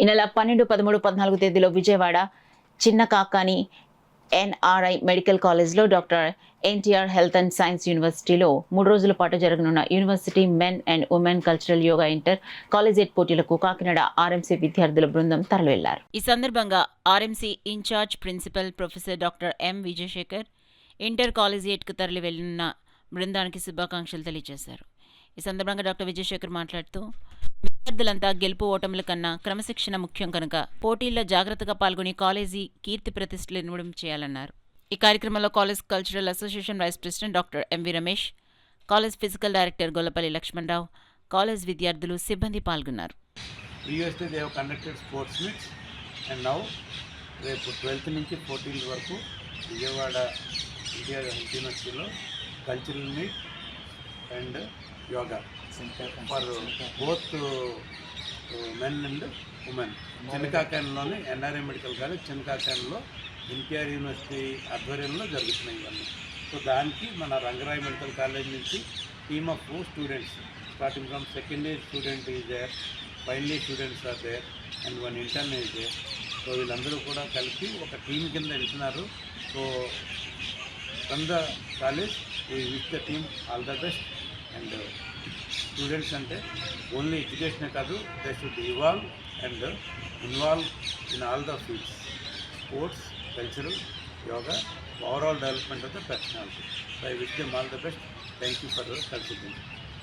ఈ నెల 12, 13, 14 తేదీలో విజయవాడ చిన్న కాకాని ఎన్ఆర్ఐ మెడికల్ కాలేజ్లో doctor NTR health and science యూనివర్సిటీలో 3 రోజుల పాటు జరగనున్న university men and women cultural yoga intercollegiate పోటీలకు కాకినాడ ఆర్ఎంసీ విద్యార్థుల బృందం తరలివెళ్లారు. ఈ సందర్భంగా RMC in charge principal professor doctor M Vijayasekhar ఇంటర్ కాలేజియేట్కు తరలి వెళ్లిన బృందానికి శుభాకాంక్షలు తెలియజేశారు. ఈ సందర్భంగా డాక్టర్ విజయశేఖర్ మాట్లాడుతూ విద్యార్థులంతా గెలుపు ఓటముల కన్నా క్రమశిక్షణ ముఖ్యం కనుక పోటీల్లో జాగ్రత్తగా పాల్గొని కాలేజీ కీర్తి ప్రతిష్టలు ఇవ్వడం చేయాలన్నారు. ఈ కార్యక్రమంలో college cultural association vice president doctor MV Ramesh, college physical director Gollapalli Lakshmanarao, college విద్యార్థులు, సిబ్బంది పాల్గొన్నారు. రేపు 12th నుంచి 14th వరకు విజయవాడ ఎన్టీఆర్ హెల్త్ యూనివర్సిటీలో cultural meet and yoga for both men and women చిన్నకాకాయలోని ఎన్ఆర్ఐ మెడికల్ కాలేజ్ చిన్నకాకాయలో ఎన్టీఆర్ యూనివర్సిటీ ఆధ్వర్యంలో జరుగుతున్నాయి ఇవన్నీ. సో దానికి మన రంగరాయ్ మెడికల్ కాలేజ్ నుంచి team of students starting from second year student is there, final year students are there and one intern is there. So వీళ్ళందరూ కూడా కలిపి ఒక టీం కింద వెళ్తున్నారు. So from the college we wish the team all the best. And students అంటే only ఎడ్యుకేషనే కాదు, they should evolve and involve in all the fields, sports, cultural, yoga, overall development of the personality. So I wish them all the best. Thank you for the consideration.